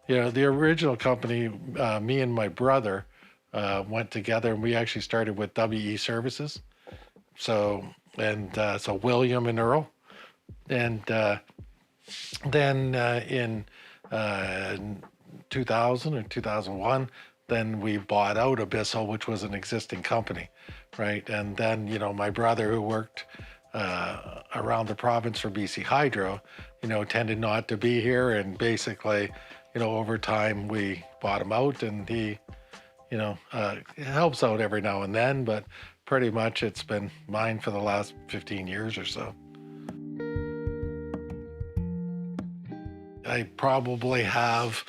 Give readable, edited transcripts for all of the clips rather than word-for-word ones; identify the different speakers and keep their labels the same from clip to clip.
Speaker 1: The original company, me and my brother went together, and we actually started with WE Services. So William and Earl, and then in uh, 2000 or 2001, then we bought out Abyssal, which was an existing company, right? And then, my brother, who worked around the province for BC Hydro, tended not to be here. And basically, over time, we bought him out, and he, helps out every now and then, but pretty much it's been mine for the last 15 years or so. I probably have,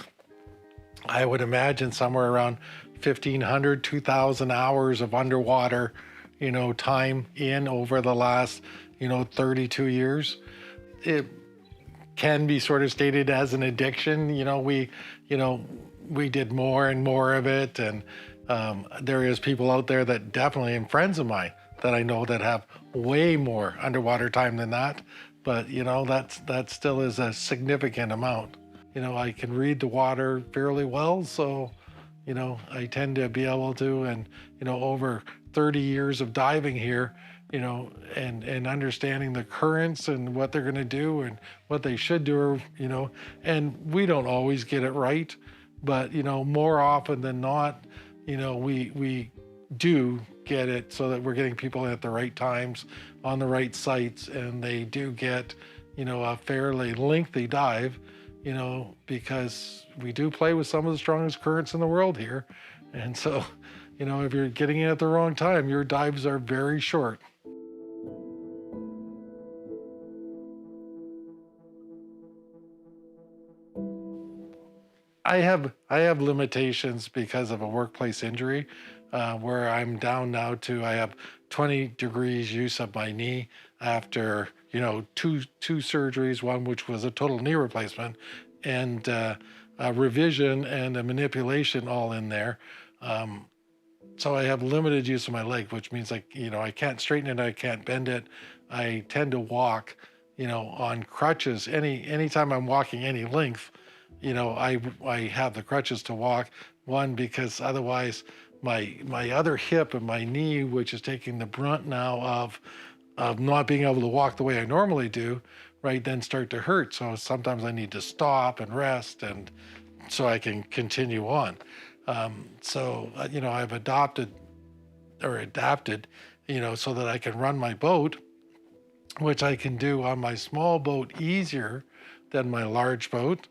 Speaker 1: I would imagine, somewhere around 1,500, 2,000 hours of underwater, time in over the last, 32 years. It can be sort of stated as an addiction. We did more and more of it. And there is people out there that definitely, and friends of mine that I know, that have way more underwater time than that. But, that still is a significant amount. I can read the water fairly well, so, I tend to be able to, and, over 30 years of diving here, and understanding the currents and what they're going to do and what they should do, and we don't always get it right, but, more often than not, we do get it so that we're getting people at the right times on the right sites, and they do get, a fairly lengthy dive, because we do play with some of the strongest currents in the world here. And so, if you're getting in at the wrong time, your dives are very short. I have limitations because of a workplace injury, where I'm down now to, I have 20 degrees use of my knee after two surgeries, one which was a total knee replacement, and a revision and a manipulation all in there. So I have limited use of my leg, which means, like, I can't straighten it, I can't bend it. I tend to walk, on crutches. Anytime I'm walking any length, I have the crutches to walk. One, because otherwise my other hip and my knee, which is taking the brunt now of not being able to walk the way I normally do, right, then start to hurt. So sometimes I need to stop and rest, and so I can continue on. I've adapted, so that I can run my boat, which I can do on my small boat easier than my large boat,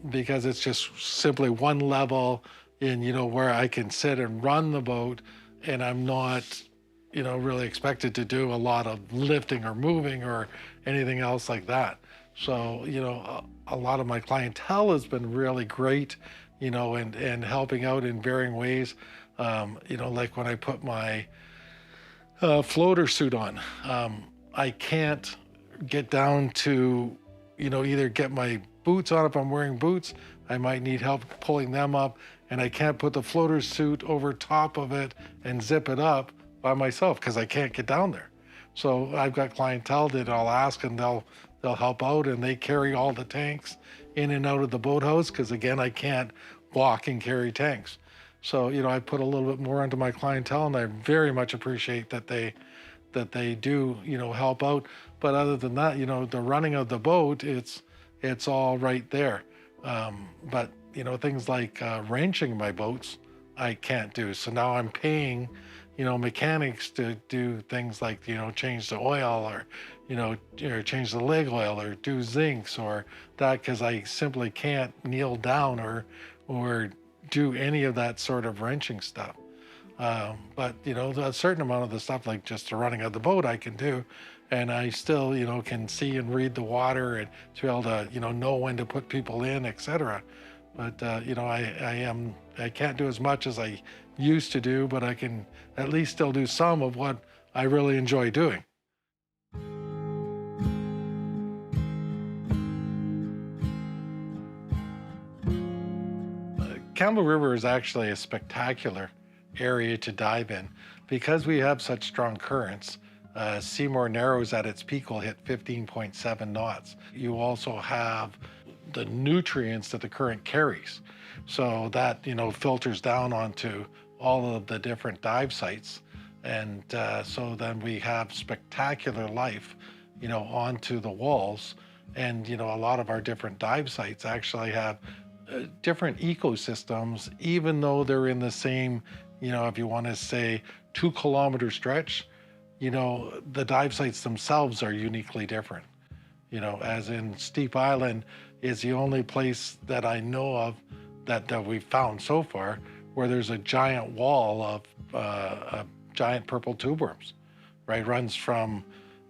Speaker 1: because it's just simply one level in, where I can sit and run the boat, and I'm not, really expected to do a lot of lifting or moving or anything else like that. So, a lot of my clientele has been really great, and helping out in varying ways. Like when I put my floater suit on, I can't get down to, either get my boots on. If I'm wearing boots, I might need help pulling them up, and I can't put the floater suit over top of it and zip it up by myself because I can't get down there. So I've got clientele that I'll ask, and they'll help out, and they carry all the tanks in and out of the boathouse, because again, I can't walk and carry tanks. So, I put a little bit more into my clientele, and I very much appreciate that they do, help out. But other than that, the running of the boat, it's all right there. But things like wrenching my boats, I can't do. So now I'm paying, mechanics to do things like, change the oil, or, or change the leg oil, or do zincs or that, because I simply can't kneel down or do any of that sort of wrenching stuff. But, a certain amount of the stuff, like just the running of the boat, I can do. And I still, can see and read the water, and to be able to, know when to put people in, etc. But, I can't do as much as I used to do, but I can at least still do some of what I really enjoy doing. Campbell River is actually a spectacular area to dive in because we have such strong currents. Seymour Narrows at its peak will hit 15.7 knots. You also have the nutrients that the current carries. So that, filters down onto all of the different dive sites. And so then we have spectacular life, onto the walls. And, a lot of our different dive sites actually have different ecosystems, even though they're in the same, if you want to say 2 kilometer stretch, the dive sites themselves are uniquely different. As in Steep Island is the only place that I know of that we've found so far where there's a giant wall of giant purple tube worms, right? Runs from,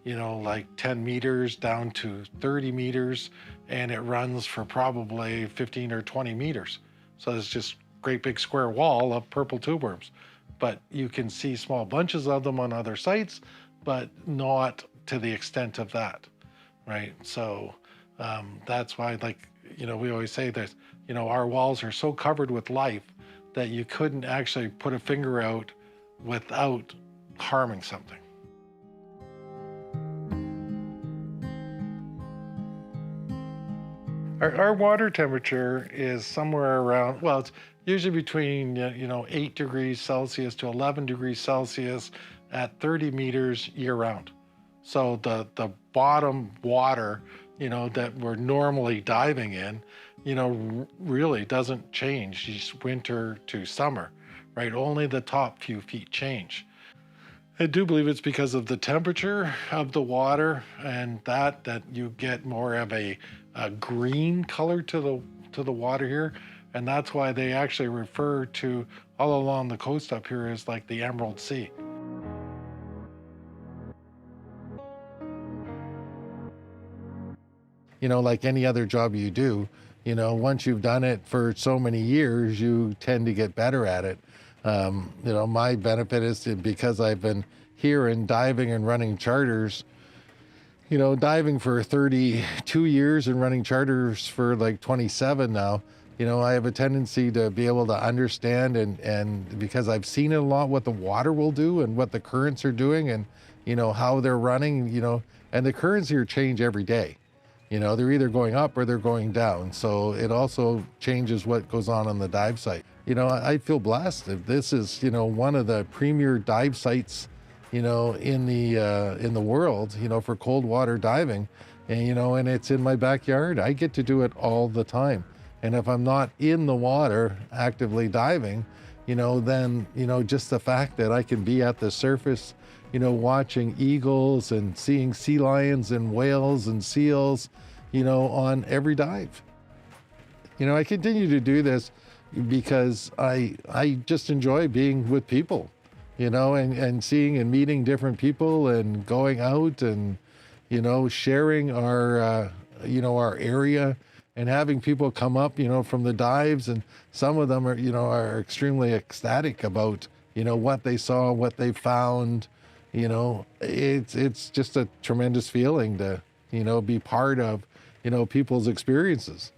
Speaker 1: like 10 meters down to 30 meters, and it runs for probably 15 or 20 meters. So it's just great big square wall of purple tube worms. But you can see small bunches of them on other sites, but not to the extent of that, right? So that's why, we always say that, our walls are so covered with life that you couldn't actually put a finger out without harming something. Our water temperature is somewhere around, well, it's usually between 8 degrees Celsius to 11 degrees Celsius at 30 meters year round. So the bottom water, that we're normally diving in, really doesn't change winter to summer, right? Only the top few feet change. I do believe it's because of the temperature of the water and that you get more of a green color to the water here. And that's why they actually refer to all along the coast up here as like the Emerald Sea. Like any other job you do, once you've done it for so many years, you tend to get better at it. My benefit is because I've been here and diving and running charters, diving for 32 years and running charters for like 27 now, I have a tendency to be able to understand and because I've seen it a lot, what the water will do and what the currents are doing and, how they're running, and the currents here change every day. They're either going up or they're going down. So it also changes what goes on the dive site. I feel blessed that this is, one of the premier dive sites, in the world, for cold water diving. And, and it's in my backyard. I get to do it all the time. And if I'm not in the water actively diving, then, just the fact that I can be at the surface, watching eagles and seeing sea lions and whales and seals, on every dive. I continue to do this because I just enjoy being with people, and seeing and meeting different people and going out and, sharing our, our area and having people come up, from the dives, and some of them are extremely ecstatic about, what they saw, what they found. It's just a tremendous feeling to, be part of, people's experiences.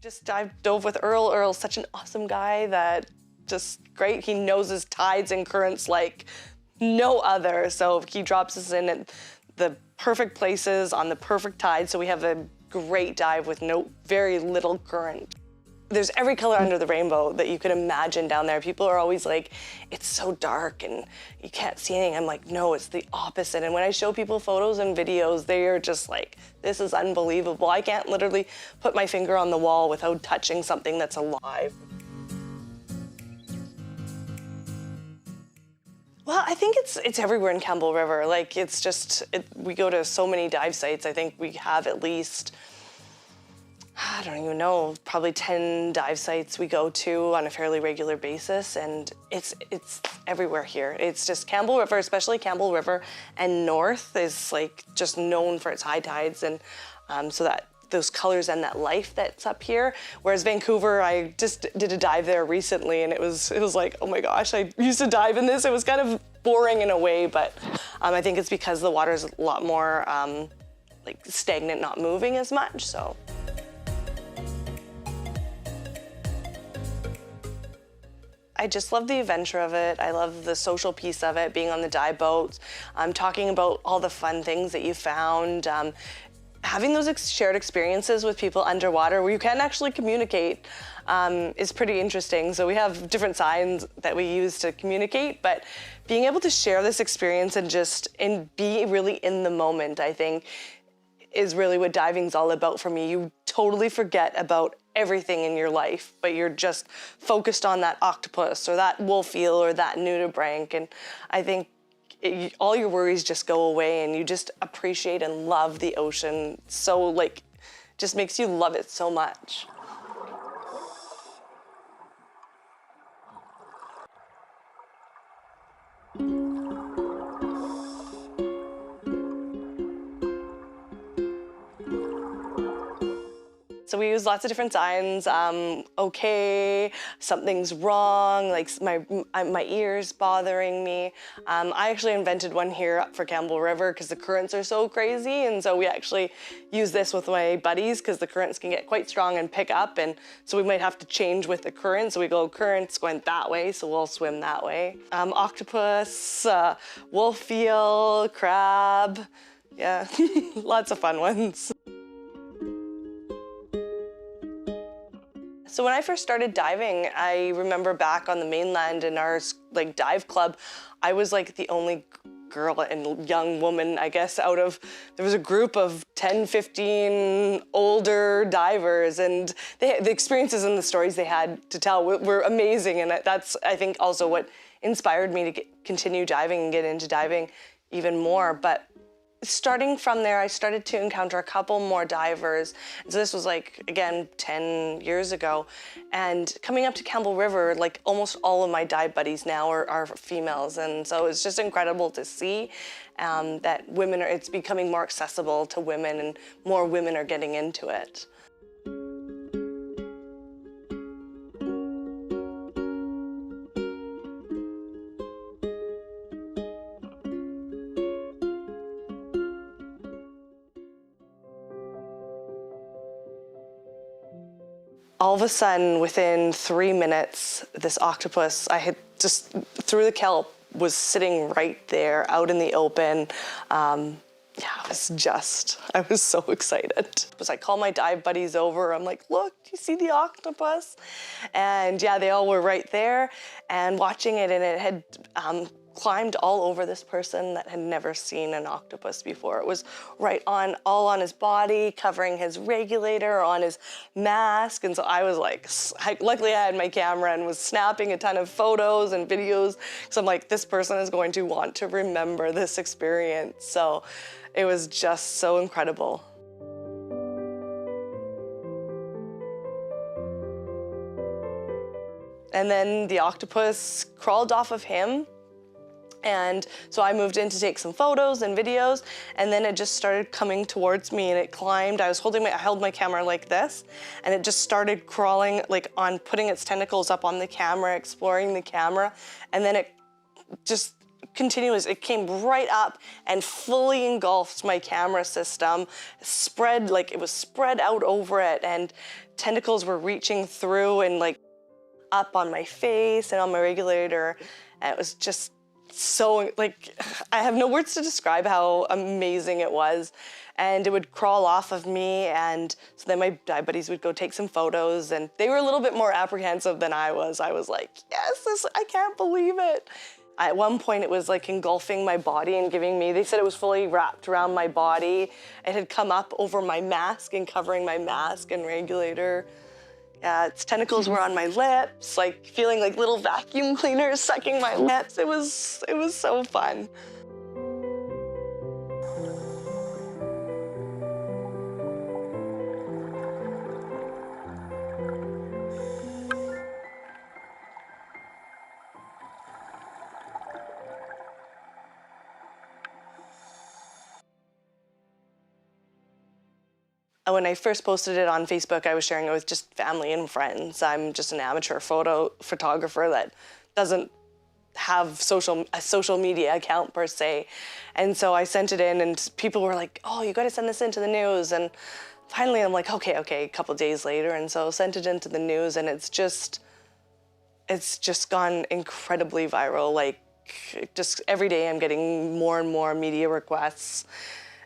Speaker 2: Just dove with Earl. Earl's such an awesome guy that just great. He knows his tides and currents like no other. So he drops us in at the perfect places on the perfect tide. So we have a great dive with very little current. There's every color under the rainbow that you could imagine down there. People are always like, it's so dark and you can't see anything. I'm like, no, it's the opposite. And when I show people photos and videos, they are just like, this is unbelievable. I can't literally put my finger on the wall without touching something that's alive. Well, I think it's everywhere in Campbell River. Like, it's just, we go to so many dive sites. I think we have at least, I don't even know, probably 10 dive sites we go to on a fairly regular basis, and it's everywhere here. It's just Campbell River, especially Campbell River and north is like just known for its high tides, and so that those colors and that life that's up here. Whereas Vancouver, I just did a dive there recently, and it was like, oh my gosh, I used to dive in this. It was kind of boring in a way, but I think it's because the water's a lot more like stagnant, not moving as much. So. I just love the adventure of it. I love the social piece of it, being on the dive boats, talking about all the fun things that you found, having those shared experiences with people underwater where you can actually communicate is pretty interesting. So we have different signs that we use to communicate, but being able to share this experience and be really in the moment, I think, is really what diving's all about for me. You totally forget about everything in your life, but you're just focused on that octopus or that wolf eel or that nudibranch, and I think all your worries just go away and you just appreciate and love the ocean. So like, just makes you love it so much. So we use lots of different signs. Okay, something's wrong, like my ear's bothering me. I actually invented one here for Campbell River because the currents are so crazy, and so we actually use this with my buddies because the currents can get quite strong and pick up, and so we might have to change with the current. So we go, current's going that way, so we'll swim that way. Octopus, wolf eel, crab, yeah, lots of fun ones. So when I first started diving, I remember back on the mainland in our like dive club, I was like the only girl and young woman, I guess, there was a group of 10, 15 older divers, and the experiences and the stories they had to tell were amazing. And that's, I think, also what inspired me to continue diving and get into diving even more. But starting from there, I started to encounter a couple more divers. So this was like, again, 10 years ago. And coming up to Campbell River, like almost all of my dive buddies now are females. And so it's just incredible to see that it's becoming more accessible to women and more women are getting into it. All of a sudden, within 3 minutes, this octopus, I had just, through the kelp, was sitting right there out in the open. Yeah, I was so excited. I call my dive buddies over. I'm like, look, do you see the octopus? And yeah, they all were right there and watching it, and it had climbed all over this person that had never seen an octopus before. It was all on his body, covering his regulator, on his mask. And so I was like, luckily I had my camera and was snapping a ton of photos and videos. So I'm like, this person is going to want to remember this experience. So it was just so incredible. And then the octopus crawled off of him. And so I moved in to take some photos and videos, and then it just started coming towards me, and it climbed. I held my camera like this, and it just started crawling, putting its tentacles up on the camera, exploring the camera, and then it just continuous. It came right up and fully engulfed my camera system, spread, like it was spread out over it, and tentacles were reaching through and like up on my face and on my regulator. And it was just so, like, I have no words to describe how amazing it was. And it would crawl off of me, and so then my dive buddies would go take some photos, and they were a little bit more apprehensive than I was. I was like, yes, I can't believe it. At one point, it was like engulfing my body and giving me, they said it was fully wrapped around my body. It had come up over my mask and covering my mask and regulator. Yeah, its tentacles were on my lips, like feeling like little vacuum cleaners sucking my lips. It was so fun. When I first posted it on Facebook, I was sharing it with just family and friends. I'm just an amateur photographer that doesn't have a social media account per se. And so I sent it in, and people were like, oh, you got to send this into the news. And finally I'm like, okay, a couple days later. And so sent it into the news, and it's just gone incredibly viral. Like, just every day I'm getting more and more media requests.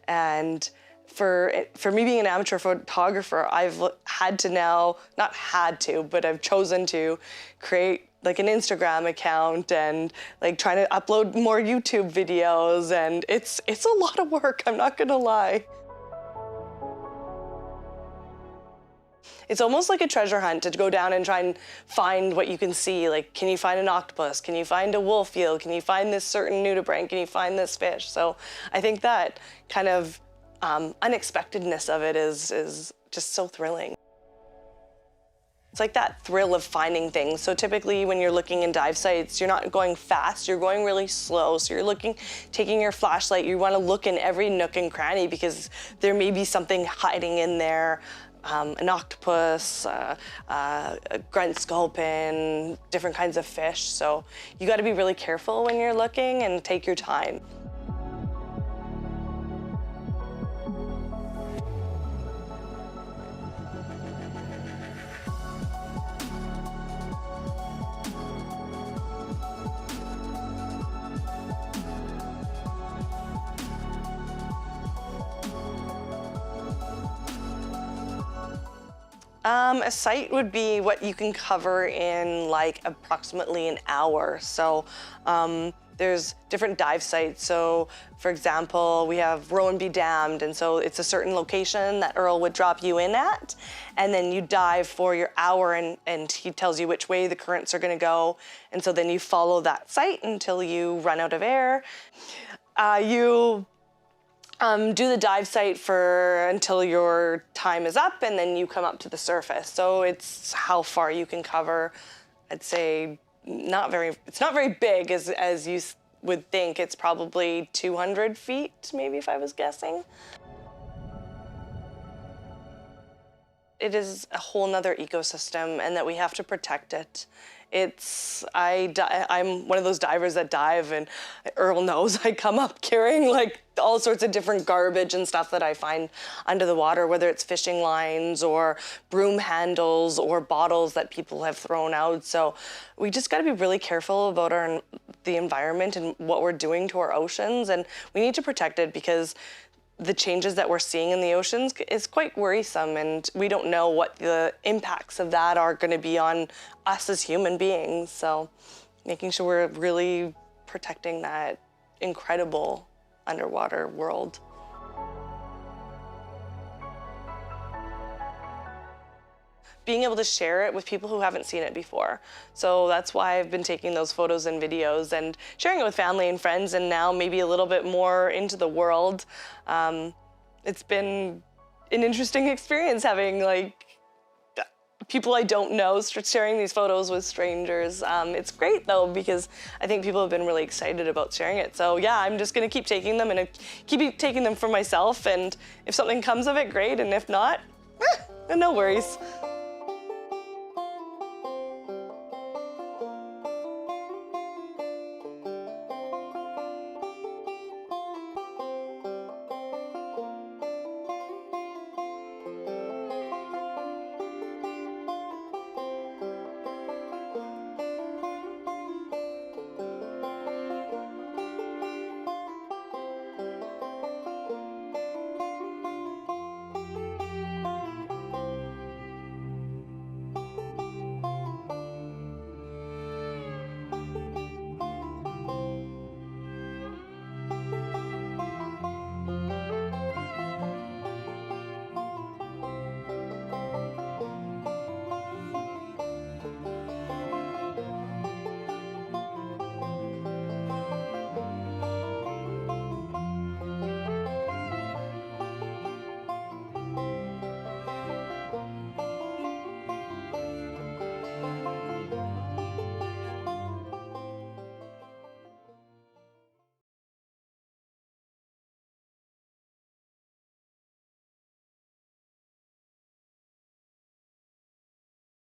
Speaker 2: And for me being an amateur photographer, I've had to now, not had to, but I've chosen to create like an Instagram account and like trying to upload more YouTube videos, and it's a lot of work, I'm not gonna lie. It's almost like a treasure hunt to go down and try and find what you can see. Like, can you find an octopus? Can you find a wolf eel? Can you find this certain nudibranch? Can you find this fish? So I think that kind of unexpectedness of it is just so thrilling. It's like that thrill of finding things. So typically when you're looking in dive sites, you're not going fast, you're going really slow. So you're taking your flashlight, you want to look in every nook and cranny because there may be something hiding in there. An octopus, a grunt sculpin, different kinds of fish. So you got to be really careful when you're looking and take your time. A site would be what you can cover in like approximately an hour. So there's different dive sites. So for example, we have Row and Be Damned. And so it's a certain location that Earl would drop you in at. And then you dive for your hour, and he tells you which way the currents are gonna go. And so then you follow that site until you run out of air. You do the dive site until your time is up, and then you come up to the surface. So it's how far you can cover. I'd say it's not very big as you would think. It's probably 200 feet, maybe, if I was guessing. It is a whole nother ecosystem, and that we have to protect it. I'm one of those divers that dive, and Earl knows I come up carrying like all sorts of different garbage and stuff that I find under the water, whether it's fishing lines or broom handles or bottles that people have thrown out. So we just got to be really careful about the environment and what we're doing to our oceans, and we need to protect it because the changes that we're seeing in the oceans is quite worrisome, and we don't know what the impacts of that are going to be on us as human beings. So making sure we're really protecting that incredible underwater world. Being able to share it with people who haven't seen it before. So that's why I've been taking those photos and videos and sharing it with family and friends, and now maybe a little bit more into the world. It's been an interesting experience having like people I don't know sharing these photos with strangers. It's great though, because I think people have been really excited about sharing it. So yeah, I'm just gonna keep taking them, and keep taking them for myself, and if something comes of it, great, and if not, no worries.